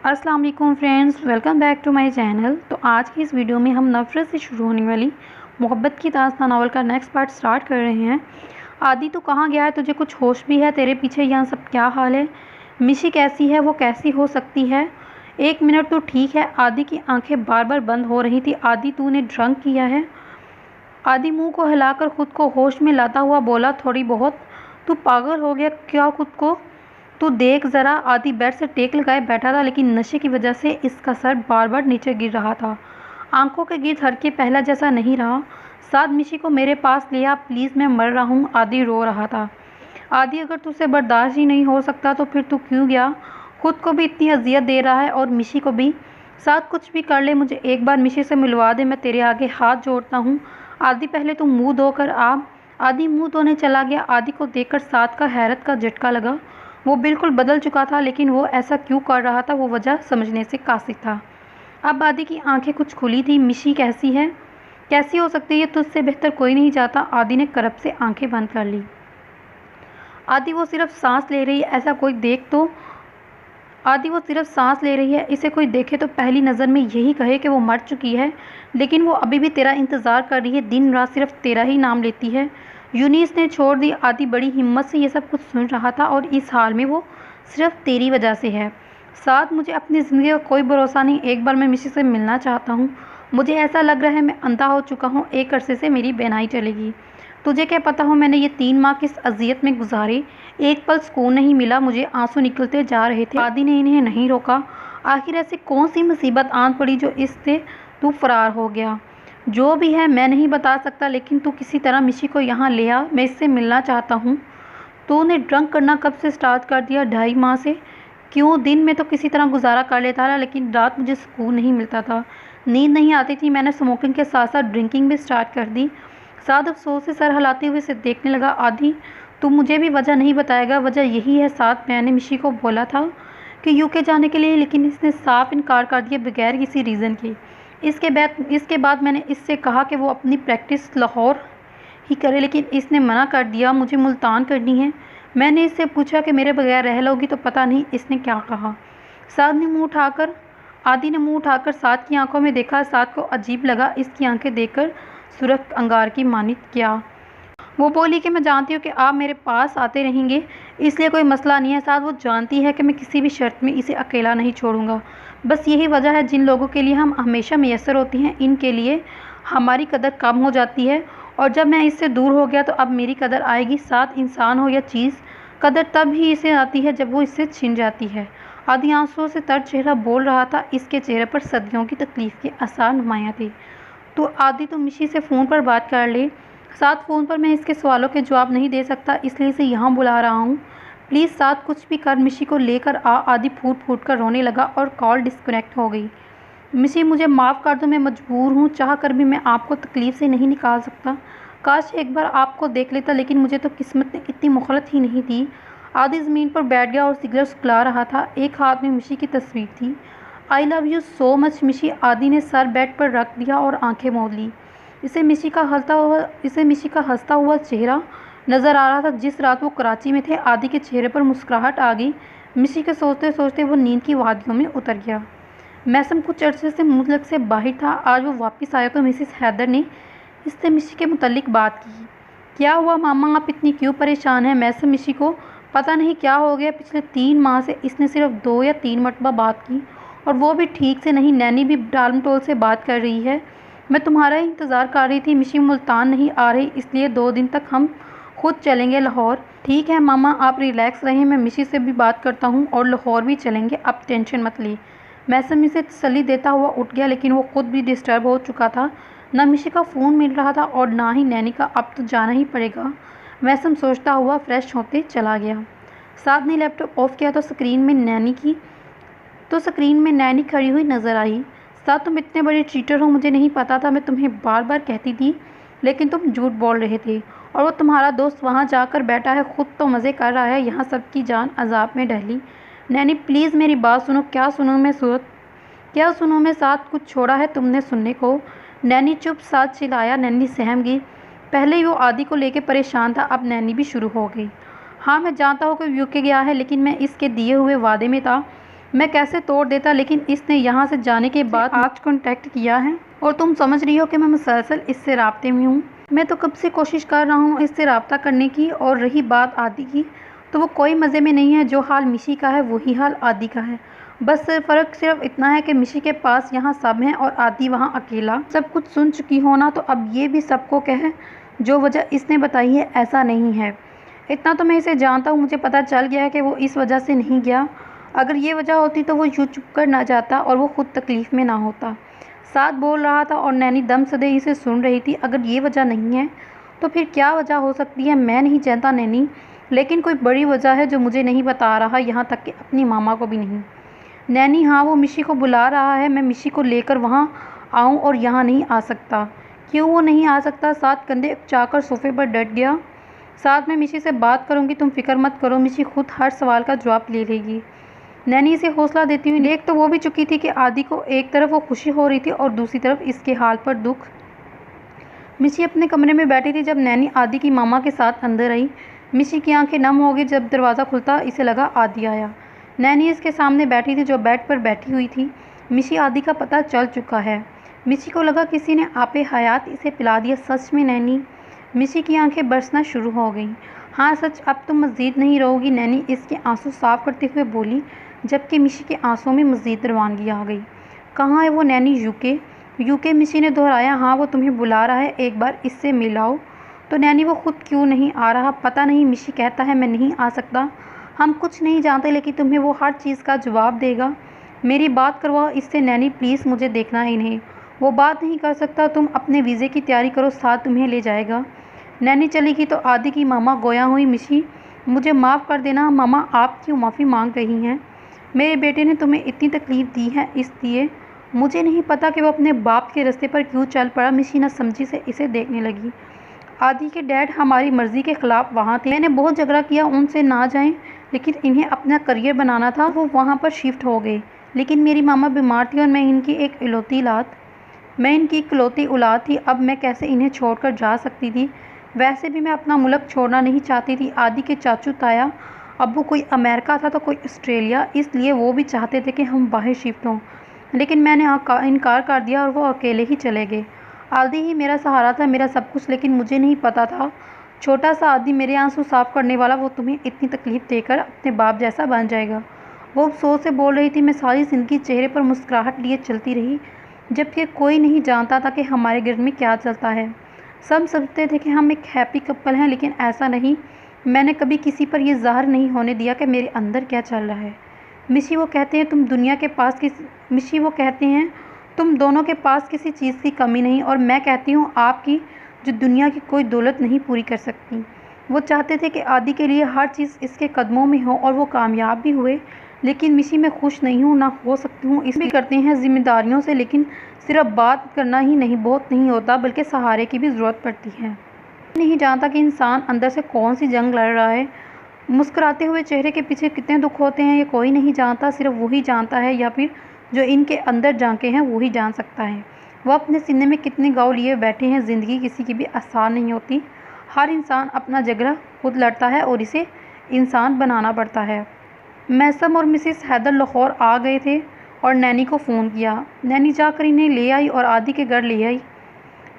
अस्सलाम वालेकुम friends, welcome back to my channel. तो आज की इस वीडियो में हम नफ़रत से शुरू होने वाली मोहब्बत की दास्तान नावल का नेक्स्ट पार्ट स्टार्ट कर रहे हैं। आदि तो कहाँ गया है? तुझे कुछ होश भी है? तेरे पीछे यहाँ सब क्या हाल है? मिशी कैसी है? वो कैसी हो सकती है? एक मिनट तो ठीक है। आदि की आंखें बार बार बंद हो रही थी। आदि तूने ड्रंक किया है? आदि मुंह को हिलाकर खुद को होश में लाता हुआ बोला, थोड़ी बहुत। तू पागल हो गया क्या खुद को? तू देख ज़रा। आदि बेड से टेक लगाए बैठा था, लेकिन नशे की वजह से इसका सर बार बार नीचे गिर रहा था। आंखों के गिर्द हड़के पहला जैसा नहीं रहा। साथ मिशी को मेरे पास लिया, प्लीज़ मैं मर रहा हूँ। आदि रो रहा था। आदि अगर तुझसे बर्दाश्त ही नहीं हो सकता तो फिर तू क्यों गया? खुद को भी इतनी अजियत दे रहा है और मिशी को भी। साथ कुछ भी कर ले, मुझे एक बार मिशी से मिलवा दे, मैं तेरे आगे हाथ जोड़ता हूँ। आदि पहले तू मुंह धोकर आ। आदि मुंह धोने चला गया। आदि को देखकर साथ का हैरत का झटका लगा। वो बिल्कुल बदल चुका था, लेकिन वो ऐसा क्यों कर रहा था वो वजह समझने से कासिर था। अब आदि की आंखें कुछ खुली थी। मिशी कैसी है? कैसी हो सकती है? तुझसे बेहतर कोई नहीं चाहता। आदि ने करब से आंखें बंद कर ली। आदि वो सिर्फ सांस ले रही है, ऐसा कोई देख तो। आदि वो सिर्फ सांस ले रही है, इसे कोई देखे तो पहली नज़र में यही कहे कि वो मर चुकी है, लेकिन वो अभी भी तेरा इंतज़ार कर रही है, दिन रात सिर्फ तेरा ही नाम लेती है। यूनिस ने छोड़ दी। आदि बड़ी हिम्मत से ये सब कुछ सुन रहा था, और इस हाल में वो सिर्फ तेरी वजह से है। साथ मुझे अपनी ज़िंदगी का कोई भरोसा नहीं। एक बार मैं मिशी से मिलना चाहता हूँ। मुझे ऐसा लग रहा है मैं अंधा हो चुका हूँ। एक अरसे से मेरी बेनाई चलेगी। तुझे क्या पता हो मैंने ये 3 माह किस अजियत में गुजारे। एक पल सुकून नहीं मिला। मुझे आंसू निकलते जा रहे थे। आदि ने इन्हें नहीं रोका। आखिर ऐसी कौन सी मुसीबत आन पड़ी जो इससे तू फरार हो गया? जो भी है मैं नहीं बता सकता, लेकिन तू किसी तरह मिशी को यहाँ ले आ। मैं इससे मिलना चाहता हूँ। तूने ड्रंक करना कब से स्टार्ट कर दिया? 2.5 माह से। क्यों? दिन में तो किसी तरह गुजारा कर लेता था, लेकिन रात मुझे सुकून नहीं मिलता था, नींद नहीं आती थी। मैंने स्मोकिंग के साथ साथ ड्रिंकिंग भी स्टार्ट कर दी। साथ अफसोस से सर हिलाते हुए इसे देखने लगा। आदि तू मुझे भी वजह नहीं बताएगा? वजह यही है, साथ मैंने मिशी को बोला था कि यूके जाने के लिए, लेकिन इसने साफ इनकार कर दिया बगैर किसी रीज़न के। इसके बाद मैंने इससे कहा कि वो अपनी प्रैक्टिस लाहौर ही करे, लेकिन इसने मना कर दिया। मुझे मुल्तान करनी है। मैंने इससे पूछा कि मेरे बगैर रह लोगी? तो पता नहीं इसने क्या कहा। साथ ने मुंह उठाकर आदि ने मुंह उठाकर साथ की आंखों में देखा। साथ को अजीब लगा इसकी आंखें देखकर सुरख अंगार की मानित। क्या? वो बोली कि मैं जानती हूँ कि आप मेरे पास आते रहेंगे, इसलिए कोई मसला नहीं है। साथ वो जानती है कि मैं किसी भी शर्त में इसे अकेला नहीं छोड़ूंगा। बस यही वजह है जिन लोगों के लिए हम हमेशा मैसर होती हैं, इनके लिए हमारी कदर कम हो जाती है। और जब मैं इससे दूर हो गया तो अब मेरी कदर आएगी। साथ इंसान हो या चीज़, कदर तब ही इसे आती है जब वो इससे छिन जाती है। आदि आंसुओं से तर चेहरा बोल रहा था। इसके चेहरे पर सदियों की तकलीफ़ के आसार नुमाया थे। तो आदि तो मिशी से फ़ोन पर बात कर ले। साथ फ़ोन पर मैं इसके सवालों के जवाब नहीं दे सकता, इसलिए इसे यहाँ बुला रहा हूँ। प्लीज़ साथ कुछ भी कर, मिशी को लेकर आ। आदि फूट फूट कर रोने लगा और कॉल डिस्कनेक्ट हो गई। मिशी मुझे माफ़ कर दो, मैं मजबूर हूँ। चाह कर भी मैं आपको तकलीफ़ से नहीं निकाल सकता। काश एक बार आपको देख लेता, लेकिन मुझे तो किस्मत ने इतनी मोहलत ही नहीं दी। आदि ज़मीन पर बैठ गया और सिगरेट सुखला रहा था। एक हाथ में मिशी की तस्वीर थी। I love you so much मिशी। आदि ने सर बेड पर रख दिया और आंखें मोड़ ली। इसे मिशी का हंसता हुआ चेहरा नज़र आ रहा था। जिस रात वो कराची में थे, आदि के चेहरे पर मुस्कुराहट आ गई। मिशी के सोचते सोचते वो नींद की वादियों में उतर गया। मैसम कुछ अर्से से मुल्क से बाहर था। आज वो वापस आया तो मिसिस हैदर ने इससे मिशी के मुतल्लिक बात की। क्या हुआ मामा, आप इतनी क्यों परेशान हैं? मैसम मिशी को पता नहीं क्या हो गया। पिछले 3 माह से इसने सिर्फ 2 या 3 मरतबा बात की, और वो भी ठीक से नहीं। नैनी भी टालमटोल से बात कर रही है। मैं तुम्हारा इंतज़ार कर रही थी। मिशी मुल्तान नहीं आ रही, इसलिए 2 दिन तक हम खुद चलेंगे लाहौर। ठीक है मामा, आप रिलैक्स रहें, मैं मिशी से भी बात करता हूँ और लाहौर भी चलेंगे, आप टेंशन मत ले। मैसम इसे तसल्ली देता हुआ उठ गया, लेकिन वो खुद भी डिस्टर्ब हो चुका था। ना मिशी का फ़ोन मिल रहा था और ना ही नैनी का। अब तो जाना ही पड़ेगा, मैसम सोचता हुआ फ्रेश होते चला गया। साथ ने लैपटॉप ऑफ किया तो स्क्रीन में नैनी खड़ी हुई नज़र आई। साथ तुम इतने बड़े चीटर हो, मुझे नहीं पता था। मैं तुम्हें बार बार कहती थी, लेकिन तुम झूठ बोल रहे थे। और वो तुम्हारा दोस्त वहाँ जाकर बैठा है, खुद तो मज़े कर रहा है, यहाँ सबकी जान अजाब में डहली। नैनी प्लीज़ मेरी बात सुनो। क्या सुनूँ मैं सूरत? क्या सुनूँ मैं? साथ कुछ छोड़ा है तुमने सुनने को? नैनी चुप। साथ चिल्लाया। नैनी सहम गई। पहले ही वो आदि को लेकर परेशान था, अब नैनी भी शुरू हो गई। हाँ मैं जानता हूँ कि यूके गया है, लेकिन मैं इसके दिए हुए वादे में था। मैं कैसे तोड़ देता, लेकिन इसने यहाँ से जाने के बाद आज कॉन्टैक्ट किया है और तुम समझ रही हो कि मैं मुसलसल इससे राब्ते में हूँ। मैं तो कब से कोशिश कर रहा हूँ इससे रब्ता करने की। और रही बात आदि की, तो वो कोई मज़े में नहीं है। जो हाल मिशी का है वही हाल आदि का है। बस फ़र्क सिर्फ इतना है कि मिशी के पास यहाँ सब हैं और आदि वहाँ अकेला। सब कुछ सुन चुकी हो ना, तो अब ये भी सबको कहे जो वजह इसने बताई है ऐसा नहीं है। इतना तो मैं इसे जानता हूँ, मुझे पता चल गया है कि वो इस वजह से नहीं गया। अगर ये वजह होती तो वो यूँ चुप कर ना जाता और वो खुद तकलीफ़ में ना होता। साथ बोल रहा था और नैनी दम सदे इसे सुन रही थी। अगर ये वजह नहीं है तो फिर क्या वजह हो सकती है, मैं नहीं जानता नैनी, लेकिन कोई बड़ी वजह है जो मुझे नहीं बता रहा, यहाँ तक कि अपनी मामा को भी नहीं। नैनी, हाँ वो मिशी को बुला रहा है, मैं मिशी को लेकर वहाँ आऊँ और यहाँ नहीं आ सकता। क्यों वो नहीं आ सकता? साथ कंधे उचाकर सोफे पर डट गया। साथ में मिशी से बात करूँगी, तुम फिक्र मत करो, मिशी खुद हर सवाल का जवाब ले लेगी। नैनी इसे हौसला देती हुई देख तो वो भी चुकी थी कि आदि को एक तरफ वो खुशी हो रही थी और दूसरी तरफ इसके हाल पर दुख। मिशी अपने कमरे में बैठी थी जब नैनी आदि की मामा के साथ अंदर आई। मिशी की आंखें नम हो गई जब दरवाज़ा खुलता इसे लगा आदि आया। नैनी इसके सामने बैठी थी जो बेड पर बैठी हुई थी। मिशी आदि का पता चल चुका है। मिशी को लगा किसी ने आपे हयात इसे पिला दिया। सच में नैनी? मिशी की आंखें बरसना शुरू हो गईं। हाँ सच, अब तुम मज़ीद नहीं रोगी, नैनी इसके आंसू साफ करते हुए बोली, जबकि मिशी के आंसुओं में मज़ीद रवानगी आ गई। कहाँ है वो नैनी? यूके? यूके? मिशी ने दोहराया। हाँ वो तुम्हें बुला रहा है, एक बार इससे मिलाओ। तो नैनी वो खुद क्यों नहीं आ रहा? पता नहीं, मिशी कहता है मैं नहीं आ सकता। हम कुछ नहीं जानते, लेकिन तुम्हें वो हर चीज़ का जवाब देगा। मेरी बात करवाओ इससे नैनी, प्लीज़, मुझे देखना ही नहीं। वो बात नहीं कर सकता, तुम अपने वीज़े की तैयारी करो, साथ तुम्हें ले जाएगा। नैनी चली गई तो आदि की मामा गोया हुई। मिशी, मुझे माफ़ कर देना मामा, आप क्यों माफ़ी मांग रही हैं? मेरे बेटे ने तुम्हें इतनी तकलीफ़ दी है इसलिए। मुझे नहीं पता कि वो अपने बाप के रास्ते पर क्यों चल पड़ा। मिशी ना समझी से इसे देखने लगी। आदि के डैड हमारी मर्ज़ी के ख़िलाफ़ वहाँ थे। मैंने बहुत झगड़ा किया उनसे ना जाएं, लेकिन इन्हें अपना करियर बनाना था, वो वहाँ पर शिफ्ट हो गए। लेकिन मेरी मामा बीमार थी और मैं इनकी इकलौती औलाद थी। अब मैं कैसे इन्हें छोड़कर जा सकती थी? वैसे भी मैं अपना मुल्क छोड़ना नहीं चाहती थी। आदि के चाचू ताया अब्बू कोई अमेरिका था तो कोई ऑस्ट्रेलिया, इसलिए वो भी चाहते थे कि हम बाहर शिफ्ट हों, लेकिन मैंने इनकार कर दिया और वो अकेले ही चले गए। आदि ही मेरा सहारा था, मेरा सब कुछ, लेकिन मुझे नहीं पता था छोटा सा आदि, मेरे आंसू साफ करने वाला, वो तुम्हें इतनी तकलीफ़ देकर अपने बाप जैसा बन जाएगा। वो अफसोस से बोल रही थी। मैं सारी ज़िंदगी चेहरे पर मुस्कुराहट लिए चलती रही, जबकि कोई नहीं जानता था कि हमारे घर में क्या चलता है। सब समझते थे कि हम एक हैप्पी कपल हैं, लेकिन ऐसा नहीं। मैंने कभी किसी पर यह ज़ाहिर नहीं होने दिया कि मेरे अंदर क्या चल रहा है। मिशी, वो कहते हैं तुम दोनों के पास किसी चीज़ की कमी नहीं, और मैं कहती हूँ आपकी, जो दुनिया की कोई दौलत नहीं पूरी कर सकती। वो चाहते थे कि आदि के लिए हर चीज़ इसके कदमों में हो और वो कामयाब भी हुए, लेकिन मिशी मैं खुश नहीं हूँ, ना हो सकती हूँ। इसमें करते हैं जिम्मेदारियों से, लेकिन सिर्फ बात करना ही नहीं बहुत नहीं होता, बल्कि सहारे की भी ज़रूरत पड़ती है। नहीं जानता कि इंसान अंदर से कौन सी जंग लड़ रहा है। मुस्कुराते हुए चेहरे के पीछे कितने दुख होते हैं ये कोई नहीं जानता, सिर्फ वही जानता है, या फिर जो इनके अंदर झांके हैं वही जान सकता है। वो अपने सीने में कितने घाव लिए बैठे हैं। ज़िंदगी किसी की भी आसान नहीं होती। हर इंसान अपना झगड़ा खुद लड़ता है और इसे इंसान बनाना पड़ता है। मैसम और मिसिस हैदर लाहौर आ गए थे और नैनी को फ़ोन किया। नैनी जाकर इन्हें ले आई और आदि के घर ले आई।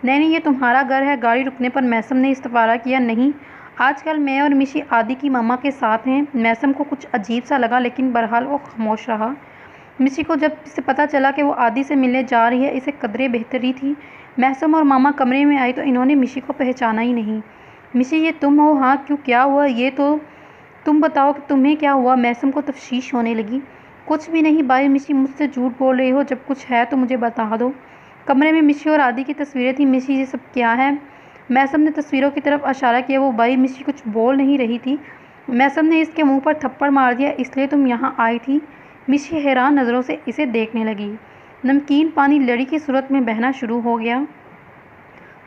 नैनी, ये तुम्हारा घर है? गाड़ी रुकने पर मैसम ने इस्तफारा किया। नहीं, आजकल मैं और मिशी आदि की मामा के साथ हैं। मैसम को कुछ अजीब सा लगा, लेकिन बहरहाल वो खामोश रहा। मिशी को जब इसे पता चला कि वो आदि से मिलने जा रही है, इसे कदरे बेहतरी थी। मैसम और मामा कमरे में आई तो इन्होंने मिशी को पहचाना ही नहीं। मिशी, ये तुम हो? हाँ, क्यों, क्या हुआ? ये तो तुम बताओ कि तुम्हें क्या हुआ? मैसम को तफ्शीश होने लगी। कुछ भी नहीं भाई, मिशी मुझसे झूठ बोल रही हो, जब कुछ है तो मुझे बता दो। कमरे में मिशी और आदि की तस्वीरें थी। मिशी, ये सब क्या है? मैसम ने तस्वीरों की तरफ इशारा किया। वो भाई, मिशी कुछ बोल नहीं रही थी। मैसम ने इसके मुंह पर थप्पड़ मार दिया। इसलिए तुम यहाँ आई थी? मिशी हैरान नज़रों से इसे देखने लगी। नमकीन पानी लड़ी की सूरत में बहना शुरू हो गया।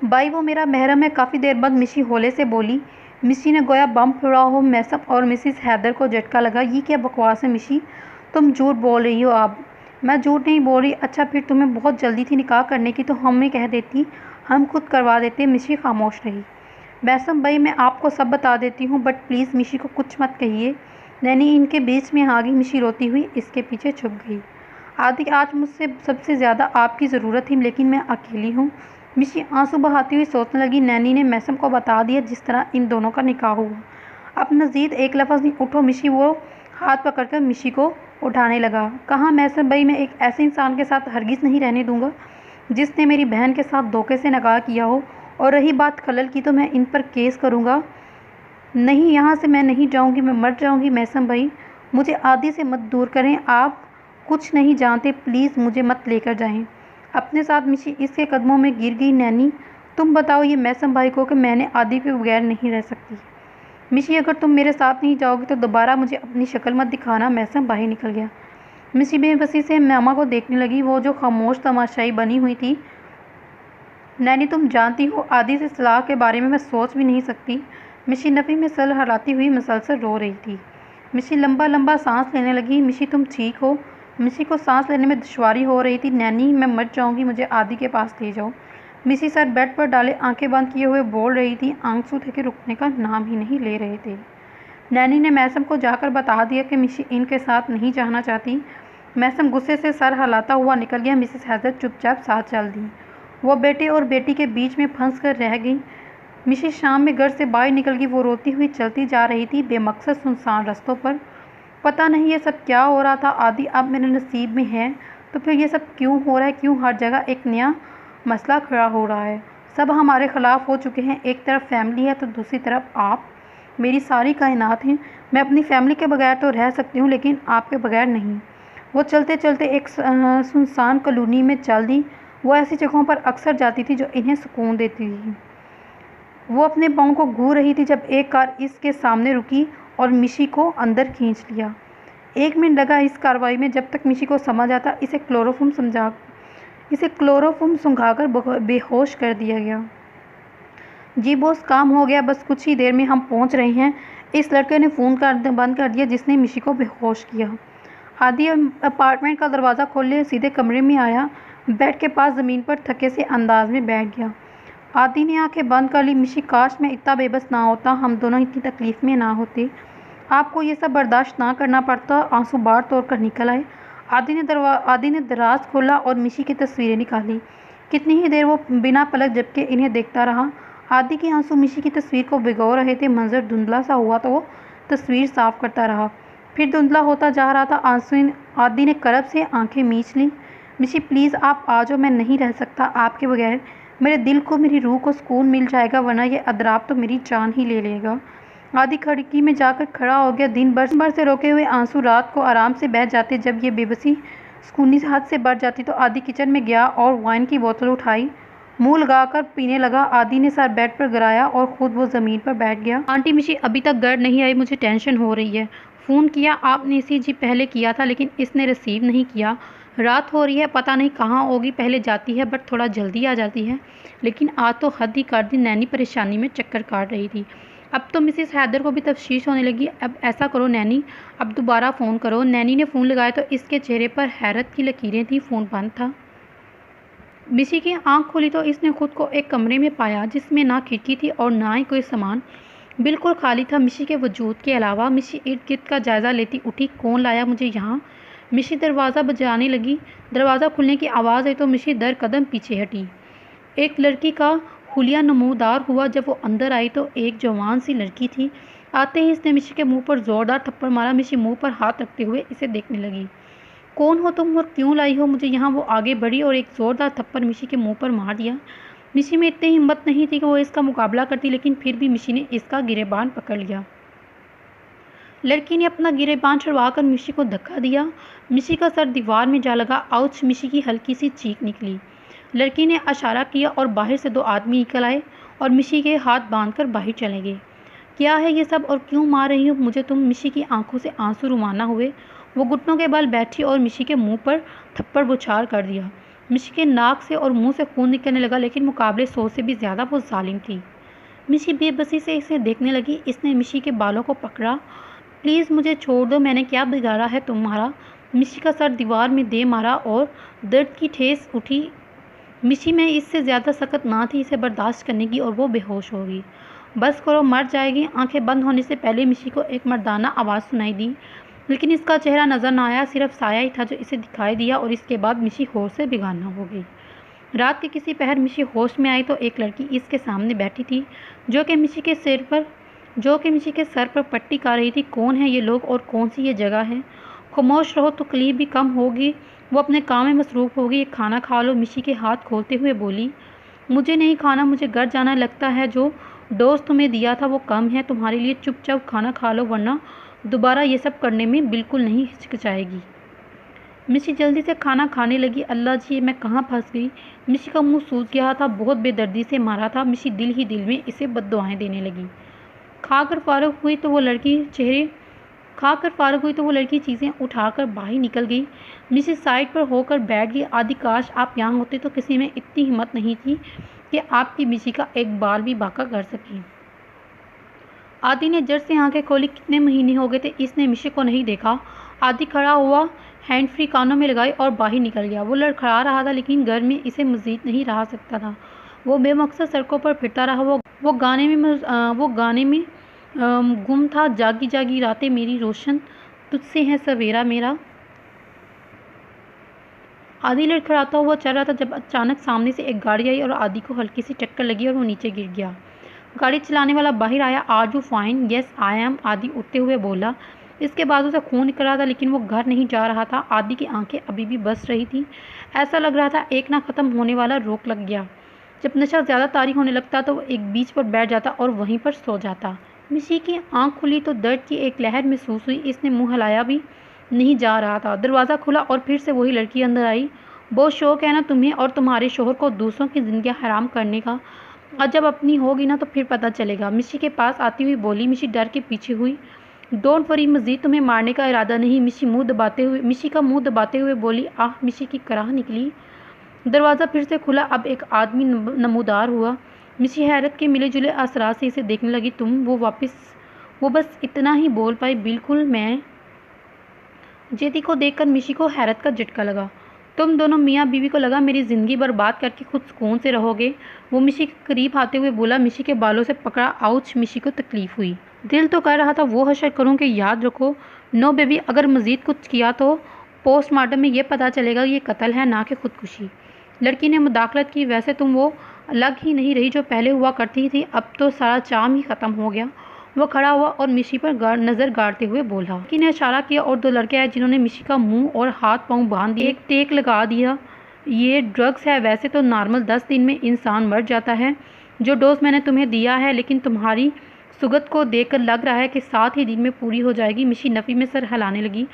भाई, वो मेरा महरम है। काफ़ी देर बाद मिशी होले से बोली। मिशी ने गोया बम फोड़ा हो। मैसम और मिसिस हैदर को झटका लगा। ये क्या बकवास है मिशी, तुम झूठ बोल रही हो। आप? मैं झूठ नहीं बोल रही। अच्छा, फिर तुम्हें बहुत जल्दी थी निकाह करने की तो हमें कह देती, हम खुद करवा देते। मिशी खामोश रही। मैसम भाई, मैं आपको सब बता देती हूँ, बट प्लीज़ मिशी को कुछ मत कहिए। नैनी इनके बीच में आ गई। मिशी रोती हुई इसके पीछे छुप गई। आदि, आज मुझसे सबसे ज़्यादा आपकी ज़रूरत थी, लेकिन मैं अकेली हूँ। मिशी आंसू बहाती हुई सोचने लगी, नैनी ने मैसम को बता दिया जिस तरह इन दोनों का निकाह हुआ। अब नज़ीद एक लफ्ज़ नहीं, उठो मिशी। वो हाथ पकड़कर मिशी को उठाने लगा। कहाँ मैसम भाई, मैं एक ऐसे इंसान के साथ हरगिज़ नहीं रहने दूंगा जिसने मेरी बहन के साथ धोखे से निकाह किया हो। और रही बात खलल की, तो मैं इन पर केस करूँगा। नहीं, यहाँ से मैं नहीं जाऊँगी, मैं मर जाऊँगी। मैसम भाई, मुझे आदि से मत दूर करें, आप कुछ नहीं जानते, प्लीज़ मुझे मत लेकर जाएं। अपने साथ मिशी इसके कदमों में गिर गई। नैनी, तुम बताओ ये मैसम भाई को कि मैंने आदि के बगैर नहीं रह सकती। मिशी, अगर तुम मेरे साथ नहीं जाओगी तो दोबारा मुझे अपनी शक्ल मत दिखाना। मैसम बाहर निकल गया। मिशी बेबसी से मामा को देखने लगी, वो जो खामोश तमाशाई बनी हुई थी। नैनी, तुम जानती हो आदि से सलाह के बारे में मैं सोच भी नहीं सकती। मिशी नफ़ी में सर हलाती हुई मसलसल रो रही थी। मिशी लंबा लंबा सांस लेने लगी। मिशी, तुम ठीक हो? मिशी को सांस लेने में दुश्वारी हो रही थी। नैनी, मैं मर जाऊंगी, मुझे आदि के पास ले जाओ। मिशी सर बेड पर डाले आंखें बंद किए हुए बोल रही थी। आंसू थे कि रुकने का नाम ही नहीं ले रहे थे। नैनी ने मैसम को जाकर बता दिया कि मिशी इनके साथ नहीं जाना चाहती। मैसम गुस्से से सर हिलाता हुआ निकल गया। मिसेस हैदर चुपचाप साथ चल दी। वो बेटे और बेटी के बीच में फंस कर रह गई। मिशी शाम में घर से बाहर निकल गई। वो रोती हुई चलती जा रही थी बेमकसद सुनसान रास्तों पर। पता नहीं ये सब क्या हो रहा था। आदि अब मेरे नसीब में है तो फिर ये सब क्यों हो रहा है? क्यों हर जगह एक नया मसला खड़ा हो रहा है? सब हमारे ख़िलाफ़ हो चुके हैं। एक तरफ फैमिली है तो दूसरी तरफ आप। मेरी सारी कायनात हैं। मैं अपनी फैमिली के बगैर तो रह सकती हूँ, लेकिन आपके बगैर नहीं। वो चलते चलते एक सुनसान कॉलोनी में चल दी। वो ऐसी जगहों पर अक्सर जाती थी जो इन्हें सुकून देती थी। वो अपने पाँव को घूर रही थी जब एक कार इसके सामने रुकी और मिशी को अंदर खींच लिया। 1 मिनट लगा इस कार्रवाई में, जब तक मिशी को समझ आता इसे क्लोरोफॉर्म सुंघाकर बेहोश कर दिया गया। जी बॉस, काम हो गया, बस कुछ ही देर में हम पहुंच रहे हैं। इस लड़के ने फ़ोन बंद कर दिया जिसने मिशी को बेहोश किया। आदि अपार्टमेंट का दरवाज़ा खोले सीधे कमरे में आया। बेड के पास ज़मीन पर थके से अंदाज में बैठ गया। आदि ने आंखें बंद कर ली। मिशी, काश मैं इतना बेबस ना होता, हम दोनों इतनी तकलीफ़ में ना होते, आपको ये सब बर्दाश्त ना करना पड़ता। आंसू बार तोड़ कर निकल आए। आदि ने दराज खोला और मिशी की तस्वीरें निकाली। कितनी ही देर वो बिना पलक झपके इन्हें देखता रहा। आदि के आंसू मिशी की तस्वीर को भिगो रहे थे। मंजर धुंधला सा हुआ तो वो तस्वीर साफ करता रहा, फिर धुंधला होता जा रहा था। आदि ने करब से आंखें मींच ली। मिशी प्लीज़ आप आ जाओ, मैं नहीं रह सकता आपके बगैर। मेरे दिल को, मेरी रूह को सुकून मिल जाएगा, वरना ये अदराब तो मेरी जान ही ले लेगा। आदि खिड़की में जाकर खड़ा हो गया। दिन भर से रोके हुए आंसू रात को आराम से बह जाते। जब ये बेबसी सुकूनी हद से बढ़ जाती तो आदि किचन में गया और वाइन की बोतल उठाई, मुंह लगाकर पीने लगा। आदि ने सर बेड पर गिराया और ख़ुद वो ज़मीन पर बैठ गया। आंटी, मिशी अभी तक घर नहीं आई, मुझे टेंशन हो रही है। फ़ोन किया आपने? इसी जी पहले किया था, लेकिन इसने रिसीव नहीं किया। रात हो रही है, पता नहीं कहाँ होगी। पहले जाती है बट थोड़ा जल्दी आ जाती है, लेकिन आज तो हद ही कर दी। नैनी परेशानी में चक्कर काट रही थी। अब तो मिसेस हैदर को भी तफ्शीश होने लगी। अब ऐसा करो नैनी, अब दोबारा फ़ोन करो। नैनी ने फ़ोन लगाया तो इसके चेहरे पर हैरत की लकीरें थी। फ़ोन बंद था। मिशी की आंख खोली तो इसने खुद को एक कमरे में पाया जिसमें ना खिड़की थी और ना ही कोई सामान, बिल्कुल खाली था मिशी के वजूद के अलावा। मिशी इर्द गिर्द का जायज़ा लेती उठी। कौन लाया मुझे यहाँ? मिशी दरवाज़ा बजाने लगी। दरवाज़ा खुलने की आवाज़ आई तो मिशी दर कदम पीछे हटी। एक लड़की का हुलिया नमूदार हुआ। जब वो अंदर आई तो एक जवान सी लड़की थी। आते ही इसने मिशी के मुंह पर ज़ोरदार थप्पड़ मारा। मिशी मुंह पर हाथ रखते हुए इसे देखने लगी। कौन हो तुम और क्यों लाई हो मुझे यहाँ? वो आगे बढ़ी और एक ज़ोरदार थप्पड़ मिशी के मुंह पर मार दिया। मिशी में इतनी हिम्मत नहीं थी कि वो इसका मुकाबला करती, लेकिन फिर भी मिशी ने इसका गिरेबान पकड़ लिया। लड़की ने अपना गिरेबान छुड़वाकर मिशी को धक्का दिया। मिशी का सर दीवार में जा लगा। आउच! मिशी की हल्की सी चीख निकली। लड़की ने इशारा किया और बाहर से 2 आदमी निकल आए और मिशी के हाथ बांधकर बाहर चले गए। क्या है ये सब और क्यों मार रही हो मुझे तुम? मिशी की आंखों से आंसू रुमाना हुए। वो घुटनों के बल बैठी और मिशी के मुंह पर थप्पड़ बौछार कर दिया। मिशी के नाक से और मुंह से खून निकलने लगा, लेकिन मुकाबले 100 से भी ज़्यादा वो जालिम थी। मिशी बेबसी से इसे देखने लगी। इसने मिशी के बालों को पकड़ा। प्लीज़ मुझे छोड़ दो, मैंने क्या बिगाड़ा है तुम्हारा? मिशी का सर दीवार में दे मारा और दर्द की ठेस उठी। मिशी में इससे ज़्यादा सख्त ना थी इसे बर्दाश्त करने की और वो बेहोश हो गई। बस करो, मर जाएगी। आंखें बंद होने से पहले मिशी को एक मर्दाना आवाज़ सुनाई दी, लेकिन इसका चेहरा नज़र न आया, सिर्फ साया ही था जो इसे दिखाई दिया। और इसके बाद मिशी होश से बेगाना हो गई। रात के किसी पहर मिशी होश में आई तो एक लड़की इसके सामने बैठी थी, जो कि मिशी के सर पर पट्टी कर रही थी। कौन है ये लोग और कौन सी ये जगह है? खामोश रहो तो तकलीफ भी कम होगी, वो अपने काम में मसरूफ़ होगी। एक खाना खा लो, मिशी के हाथ खोलते हुए बोली। मुझे नहीं खाना, मुझे घर जाना। लगता है जो डोज तुम्हें दिया था वो कम है तुम्हारे लिए। चुपचाप खाना खा लो, वरना दोबारा ये सब करने में बिल्कुल नहीं हिचकिचाएगी। मिशी जल्दी से खाना खाने लगी। अल्लाह जी, मैं कहाँ फंस गई। मिशी का मुंह सूज गया था, बहुत बेदर्दी से मारा था। मिशी दिल ही दिल में इसे बद्दुआएं देने लगी। खाकर फारूक हुई तो वो लड़की चीज़ें उठाकर बाहर निकल गई। मिशी साइड पर होकर बैठ गई। आदि, काश आप यहाँ होते तो किसी में इतनी हिम्मत नहीं थी कि आपकी मिशी का एक बाल भी बांका कर सके। आदि ने जड़ से आंखें खोली। कितने महीने हो गए थे इसने मिशी को नहीं देखा। आदि खड़ा हुआ, हैंड फ्री कानों में लगाई और बाहर निकल गया। वो लड़खड़ा रहा था, लेकिन घर में इसे मजीद नहीं रहा सकता था। वो बेमकसद सड़कों पर फिरता रहा। वो गाने में गुम था। जागी जागी रातें मेरी रोशन, तुझसे है सवेरा मेरा। आदि लड़खड़ाता हुआ चल रहा था जब अचानक सामने से एक गाड़ी आई और आदि को हल्की सी टक्कर लगी और वो नीचे गिर गया। गाड़ी चलाने वाला बाहर आया। Are you fine? Yes I am, आदि उठते हुए बोला। इसके बाद उसे खून निकल रहा था, लेकिन वो घर नहीं जा रहा था। आदि की आंखें अभी भी बस रही थी। ऐसा लग रहा था एक ना ख़त्म होने वाला रोक लग गया। जब नशा ज़्यादा तारी होने लगता तो वो एक बीच पर बैठ जाता और वहीं पर सो जाता। मिशी की आंख खुली तो दर्द की एक लहर महसूस हुई। इसने मुंह हिलाया भी नहीं जा रहा था। दरवाज़ा खुला और फिर से वही लड़की अंदर आई। बहुत शौक है ना तुम्हें और तुम्हारे शोहर को दूसरों की ज़िंदगी हराम करने का। और जब अपनी होगी ना तो फिर पता चलेगा। मिशी के पास आती हुई बोली। मिशी डर के पीछे हुई। डोंट वरी, मजीद तुम्हें मारने का इरादा नहीं। मिशी का मुंह दबाते हुए बोली। आह, मिशी की कराह निकली। दरवाज़ा फिर से खुला। अब एक आदमी नमूदार हुआ। मिशी हैरत के मिले जुले असरार से इसे देखने लगी। वो बस इतना ही बोल पाई, बिल्कुल। मैं जेदी को देखकर मिशी को हैरत का झटका लगा। तुम दोनों मियाँ बीवी को लगा मेरी ज़िंदगी बर्बाद करके खुद सुकून से रहोगे। वो मिशी के करीब आते हुए बोला। मिशी के बालों से पकड़ा। आउच, मिशी को तकलीफ़ हुई। दिल तो कर रहा था वो हशर करूं कि याद रखो नो बेबी, अगर मज़ीद कुछ किया तो पोस्टमार्टम में ये पता चलेगा ये कत्ल है, ना कि खुदकुशी। लड़की ने मुदाखलत की। वैसे तुम वो अलग ही नहीं रही जो पहले हुआ करती थी। अब तो सारा चाम ही ख़त्म हो गया। वो खड़ा हुआ और मिशी पर नज़र गाड़ते हुए बोला। लड़की ने इशारा किया और दो लड़के आए जिन्होंने मिशी का मुंह और हाथ पाँव बांध दिए। एक टेक लगा दिया। ये ड्रग्स है। वैसे तो नॉर्मल 10 दिन में इंसान मर जाता है, जो डोज मैंने तुम्हें दिया है, लेकिन तुम्हारी सुगत को देखकर लग रहा है कि 7 ही दिन में पूरी हो जाएगी। मिशी नफ़ी में सर हिलाने लगी।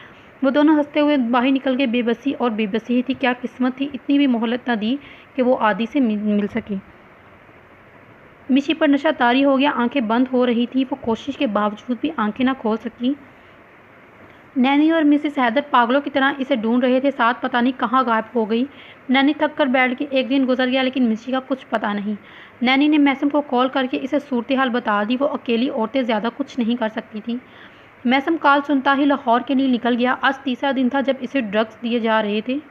वो दोनों हंसते हुए बाहर निकल गए। बेबसी और बेबसी ही थी। क्या किस्मत थी, इतनी भी मोहलत न दी कि वो आदि से मिल सके। मिशी पर नशा तारी हो गया। आंखें बंद हो रही थी। वो कोशिश के बावजूद भी आंखें ना खोल सकी। नैनी और मिसेस हैदर पागलों की तरह इसे ढूंढ रहे थे। साथ पता नहीं कहाँ गायब हो गई। नैनी थक कर बैठ गई। एक दिन गुजर गया, लेकिन मिशी का कुछ पता नहीं। नैनी ने मैसम को कॉल करके इसे सूरत हाल बता दी। वो अकेली औरतें ज़्यादा कुछ नहीं कर सकती थी। मैसम कॉल सुनता ही लाहौर के लिए निकल गया। आज तीसरा दिन था जब इसे ड्रग्स दिए जा रहे थे।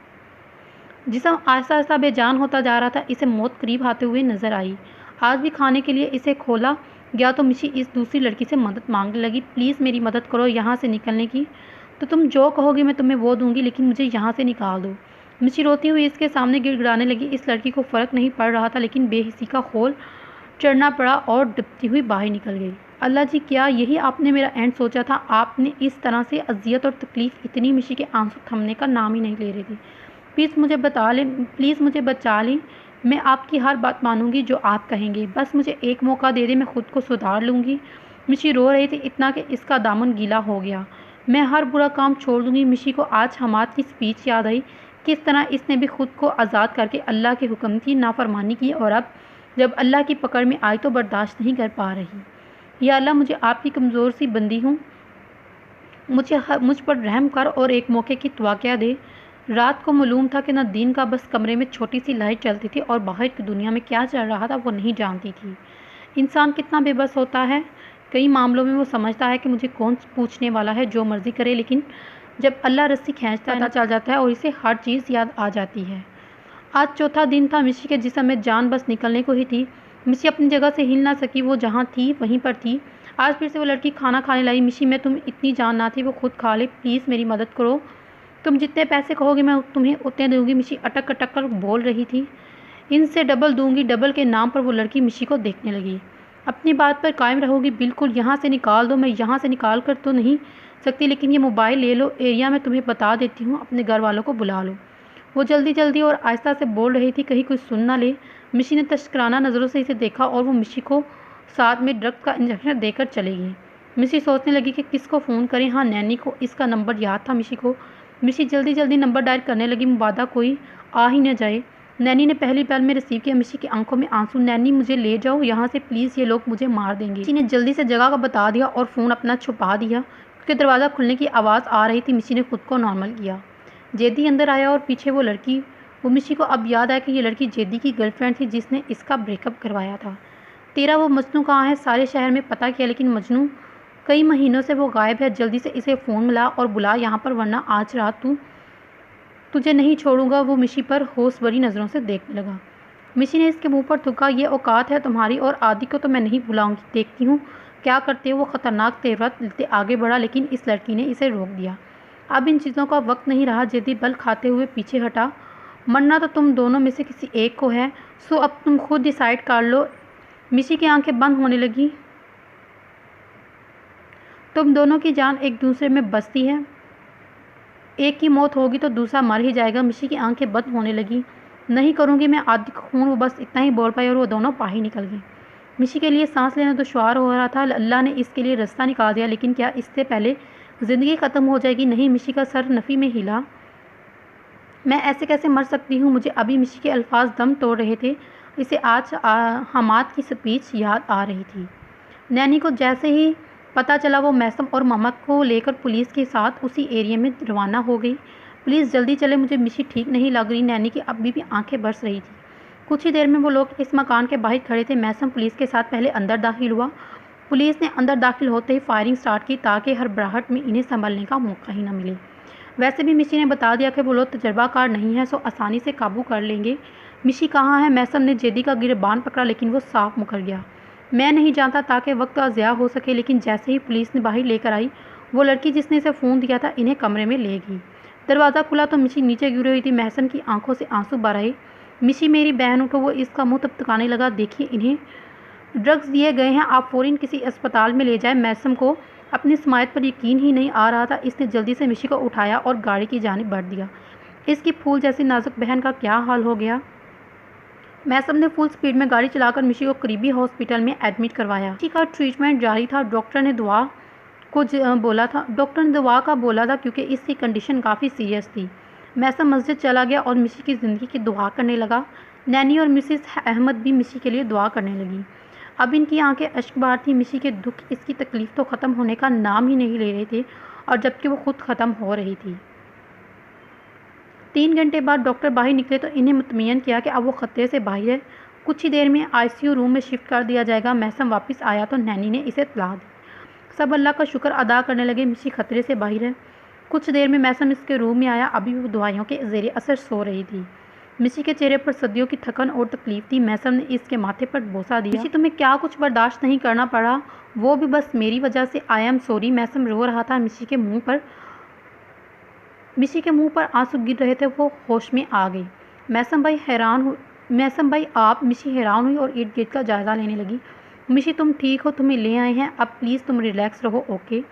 जिसम आहिस्ता आहिस्ता बेजान होता जा रहा था। इसे मौत करीब आते हुए नजर आई। आज भी खाने के लिए इसे खोला गया तो मिशी इस दूसरी लड़की से मदद मांगने लगी। प्लीज़ मेरी मदद करो यहाँ से निकलने की। तो तुम जो कहोगी मैं तुम्हें वो दूंगी, लेकिन मुझे यहाँ से निकाल दो। मिशी रोती हुई इसके सामने गिड़गिड़ाने लगी। इस लड़की को फ़र्क नहीं पड़ रहा था, लेकिन बेहिसी का खोल चढ़ना पड़ा और डूबती हुई बाहर निकल गई। अल्लाह जी, क्या यही आपने मेरा एंड सोचा था? आपने इस तरह से अजियत और तकलीफ़ इतनी। मिशी के आंसू थमने का नाम ही नहीं ले रही थी। प्लीज़ मुझे बचा लें। मैं आपकी हर बात मानूंगी जो आप कहेंगे। बस मुझे एक मौका दे दें, मैं खुद को सुधार लूँगी। मिशी रो रही थी इतना कि इसका दामन गीला हो गया। मैं हर बुरा काम छोड़ दूँगी। मिशी को आज हमाद की स्पीच याद आई। किस तरह इसने भी खुद को आज़ाद करके अल्लाह के हुक्म की नाफरमानी की, और अब जब अल्लाह की पकड़ में आई तो बर्दाश्त नहीं कर पा रही। या अल्लाह, मुझे आपकी कमज़ोर सी बंदी हूँ, मुझ पर रहम कर और एक मौके की तवक्या दे। रात को मालूम था कि न दिन का, बस कमरे में छोटी सी लाइट चलती थी और बाहर की दुनिया में क्या चल रहा था वो नहीं जानती थी। इंसान कितना बेबस होता है। कई मामलों में वो समझता है कि मुझे कौन पूछने वाला है, जो मर्ज़ी करे, लेकिन जब अल्लाह रस्सी खींचता है पता चल जाता है और इसे हर चीज़ याद आ जाती है। आज चौथा दिन था। मिशी के जिस्म में जान बस निकलने को ही थी। मिशी अपनी जगह से हिल ना सकी, वो जहाँ थी वहीं पर थी। आज फिर से वो लड़की खाना खाने लाई। मिशी, मैं तुम इतनी जान ना थी वो खुद खा ले, प्लीज़ मेरी मदद करो। तुम जितने पैसे कहोगे मैं तुम्हें उतने दूंगी। मिशी अटक अटक कर बोल रही थी। इनसे डबल दूंगी। डबल के नाम पर वो लड़की मिशी को देखने लगी। अपनी बात पर कायम रहोगी? बिल्कुल, यहाँ से निकाल दो। मैं यहाँ से निकाल कर तो नहीं सकती, लेकिन ये मोबाइल ले लो। एरिया में तुम्हें बता देती हूँ, अपने घर वालों को बुला लो। वो जल्दी जल्दी और आहिस्ता से बोल रही थी, कहीं कोई सुन ना ले। मिशी ने तशकराना नज़रों से इसे देखा और वो मिशी को साथ में ड्रग्स का इंजेक्शन देकर चलेगी। मिशी सोचने लगी कि किसको फ़ोन करें। हाँ, नैनी को। इसका नंबर याद था मिशी को। मिशी जल्दी जल्दी नंबर डायल करने लगी, मुबादा कोई आ ही न जाए। नैनी ने पहली पहल में रिसीव किया। मिशी की आंखों में आंसू। नैनी, मुझे ले जाओ यहाँ से प्लीज़, ये लोग मुझे मार देंगे। मिशी ने जल्दी से जगह का बता दिया और फ़ोन अपना छुपा दिया क्योंकि दरवाज़ा खुलने की आवाज़ आ रही थी। मिशी ने खुद को नॉर्मल किया। जेदी अंदर आया और पीछे वो लड़की। वो मिशी को अब याद आया कि ये लड़की जेदी की गर्लफ्रेंड थी जिसने इसका ब्रेकअप करवाया था। तेरा वो मजनू कहाँ है? सारे शहर में पता किया लेकिन मजनू कई महीनों से वो गायब है। जल्दी से इसे फ़ोन मिला और बुला यहाँ पर, वरना आज रात तुझे नहीं छोड़ूंगा। वो मिशी पर होश भरी नज़रों से देखने लगा। मिशी ने इसके मुंह पर थूका, ये औकात है तुम्हारी, और आदि को तो मैं नहीं भुलाऊंगी। देखती हूँ क्या करते हो। वो ख़तरनाक तेवरत लेते आगे बढ़ा, लेकिन इस लड़की ने इसे रोक दिया। अब इन चीज़ों का वक्त नहीं रहा। जेदी बल खाते हुए पीछे हटा। मरना तो तुम दोनों में से किसी एक को है, सो अब तुम खुद डिसाइड कर लो। मिशी की आंखें बंद होने लगी। तुम दोनों की जान एक दूसरे में बसती है, एक की मौत होगी तो दूसरा मर ही जाएगा। मिशी की आंखें बंद होने लगी। नहीं करूँगी मैं आदि को खून। वो बस इतना ही बोल पाई और वो दोनों बाहर निकल गए। मिशी के लिए सांस लेना दुश्वार हो रहा था। अल्लाह ने इसके लिए रास्ता निकाल दिया, लेकिन क्या इससे पहले ज़िंदगी ख़त्म हो जाएगी? नहीं। मिशी का सर नफ़ी में हिला। मैं ऐसे कैसे मर सकती हूँ? मुझे अभी मिशी के अल्फाज दम तोड़ रहे थे। इसे आज हमाद की स्पीच याद आ रही थी। नैनी को जैसे ही पता चला वो मैसम और मोहम्मद को लेकर पुलिस के साथ उसी एरिया में रवाना हो गई। प्लीज़ जल्दी चले, मुझे मिशी ठीक नहीं लग रही। नैनी की अभी भी आंखें बरस रही थी। कुछ ही देर में वो लोग इस मकान के बाहर खड़े थे। मैसम पुलिस के साथ पहले अंदर दाखिल हुआ। पुलिस ने अंदर दाखिल होते ही फायरिंग स्टार्ट की ताकि हड़बड़ाहट में इन्हें संभलने का मौका ही न मिले। वैसे भी मिशी ने बता दिया कि वो लोग तजर्बाकार नहीं है, सो आसानी से काबू कर लेंगे। मिशी कहाँ है? मैसम ने जेदी का गिरबान पकड़ा, लेकिन वो साफ मुकर गया। मैं नहीं जानता ताकि वक्त का ज़िया हो सके, लेकिन जैसे ही पुलिस ने बाहर लेकर आई, वो लड़की जिसने इसे फ़ोन दिया था इन्हें कमरे में ले गई। दरवाज़ा खुला तो मिशी नीचे गिरी हुई थी। मैसम की आंखों से आंसू बह रहे। मिशी, मेरी बहन उठो। वो इसका मुंह तपतकाने लगा। देखिए, इन्हें ड्रग्स दिए गए हैं, आप फ़ौरन किसी अस्पताल में ले जाएं। मैसम को अपनी समायत पर यकीन ही नहीं आ रहा था। इसने जल्दी से मिशी को उठाया और गाड़ी की जानिब बढ़ दिया। इसकी फूल जैसी नाजुक बहन का क्या हाल हो गया? मैसम ने फुल स्पीड में गाड़ी चलाकर मिशी को करीबी हॉस्पिटल में एडमिट करवाया। मिशी का ट्रीटमेंट जारी था। डॉक्टर ने दुआ का बोला था क्योंकि इसकी कंडीशन काफ़ी सीरियस थी। मैसम मस्जिद चला गया और मिशी की ज़िंदगी की दुआ करने लगा। नैनी और मिसिस अहमद भी मिशी के लिए दुआ करने लगी। अब इनकी आंखें अश्कबार थी। मिशी के दुख, इसकी तकलीफ़ तो ख़त्म होने का नाम ही नहीं ले रहे थे, और जबकि वो खुद ख़त्म हो रही थी। 3 घंटे बाद डॉक्टर बाहर निकले तो इन्हें मुतमईन किया कि अब वो ख़तरे से बाहर है। कुछ ही देर में आईसीयू रूम में शिफ्ट कर दिया जाएगा। मैसम वापस आया तो नैनी ने इसे इत्तला दी। सब अल्लाह का शुक्र अदा करने लगे। मिशी ख़तरे से बाहर है। कुछ देर में मैसम इसके रूम में आया। अभी वो दवाइयों के ज़ेरे असर सो रही थी। मिशी के चेहरे पर सदियों की थकन और तकलीफ थी। मैसम ने इसके माथे पर बोसा दिया। मिशी, तुम्हें क्या कुछ बर्दाश्त नहीं करना पड़ा? वो भी बस मेरी वजह से। I am sorry. मैसम रो रहा था। मिशी के मुंह पर आंसू गिर रहे थे। वो होश में आ गई। मैसम भाई आप। मिशी हैरान हुई और इर्द गिर्द का जायज़ा लेने लगी। मिशी, तुम ठीक हो? तुम्हें ले आए हैं। अब प्लीज़ तुम रिलैक्स रहो, ओके?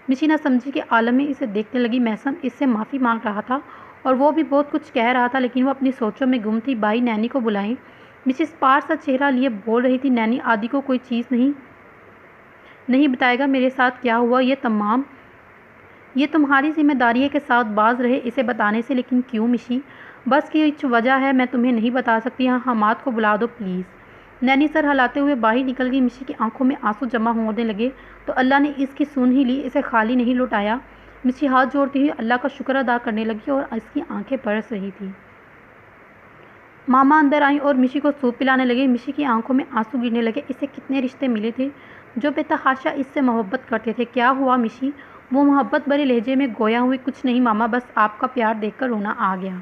मिशी ना समझी के आलम में इसे देखने लगी। मैसम इससे माफ़ी मांग रहा था और वो भी बहुत कुछ कह रहा था, लेकिन वो अपनी सोचों में गुम थी। भाई, नैनी को बुलाएं। मिसिस पार सा चेहरा लिए बोल रही थी। नैनी, आदि को कोई चीज़ नहीं बताएगा मेरे साथ क्या हुआ। ये तुम्हारी जिम्मेदारी है कि साथ बाज रहे इसे बताने से। लेकिन क्यों मिशी? बस की कुछ वजह है, मैं तुम्हें नहीं बता सकती। हाँ, हमाद को बुला दो प्लीज़। नैनी सर हिलाते हुए बाहर निकल गई। मिशी की आंखों में आंसू जमा होने लगे तो अल्लाह ने इसकी सुन ही ली, इसे खाली नहीं लौटाया। मिशी हाथ जोड़ती हुई अल्लाह का शुक्र अदा करने लगी और इसकी आंखें बरस रही थी। मामा अंदर आई और मिशी को सूप पिलाने लगे। मिशी की आंखों में आंसू गिरने लगे। इसे कितने रिश्ते मिले थे जो बेतहाशा इससे मोहब्बत करते थे। क्या हुआ मिशी? वो मोहब्बत भरे लहजे में गोया हुई। कुछ नहीं मामा, बस आपका प्यार देखकर रोना आ गया।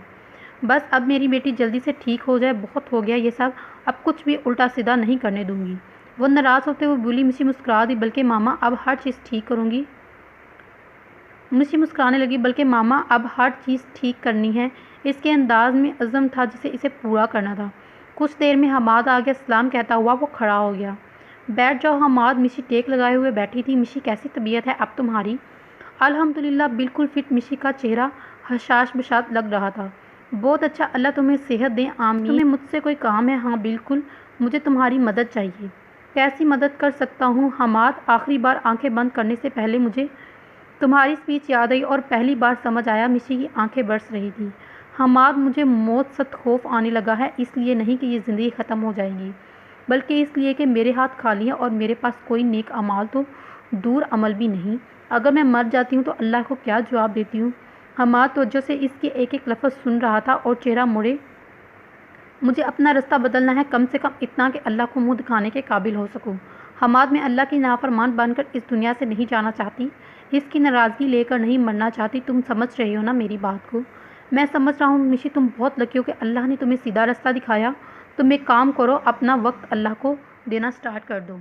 बस अब मेरी बेटी जल्दी से ठीक हो जाए, बहुत हो गया ये सब, अब कुछ भी उल्टा सीधा नहीं करने दूंगी। वो नाराज़ होते हुए बोली। मिशी मुस्कुरा दी। बल्कि मामा अब हर चीज़ ठीक करूँगी। मिशी मुस्कुराने लगी। बल्कि मामा अब हर चीज़ ठीक करनी है। इसके अंदाज में अज़म था जिसे इसे पूरा करना था। कुछ देर में हमाद आ गया। सलाम कहता हुआ वो खड़ा हो गया। बैठ जाओ हमाद। मिशी टेक लगाए हुए बैठी थी। मिशी कैसी तबीयत है अब तुम्हारी? अल्हम्दुलिल्लाह बिल्कुल फिट। मिशी का चेहरा हशाश बशात लग रहा था। बहुत अच्छा, अल्लाह तुम्हें सेहत दें। आमीन। तुम्हें मुझसे कोई काम है? हाँ बिल्कुल, मुझे तुम्हारी मदद चाहिए। कैसी मदद कर सकता हूँ हमाद? आखिरी बार आंखें बंद करने से पहले मुझे तुम्हारी स्पीच याद आई और पहली बार समझ आया। मिशी की आंखें बरस रही थी। हमाद, मुझे मौत सख्त खौफ आने लगा है। इसलिए नहीं कि ये ज़िंदगी ख़त्म हो जाएगी, बल्कि इसलिए कि मेरे हाथ खाली हैं और मेरे पास कोई नेक अमाल तो दूर अमल भी नहीं। अगर मैं मर जाती हूँ तो अल्लाह को क्या जवाब देती हूँ? हमाद तवज्जो से इसके एक एक लफ्ज़ सुन रहा था और चेहरा मुड़े। मुझे अपना रास्ता बदलना है, कम से कम इतना कि अल्लाह को मुँह दिखाने के काबिल हो सकूँ। हमाद, मैं अल्लाह की नाफरमान बनकर इस दुनिया से नहीं जाना चाहती, इसकी नाराज़गी लेकर नहीं मरना चाहती। तुम समझ रही हो ना मेरी बात को? मैं समझ रहा हूँ निशी, तुम बहुत लकी हो कि अल्लाह ने तुम्हें सीधा रास्ता दिखाया। तुम एक काम करो, अपना वक्त अल्लाह को देना स्टार्ट कर दो।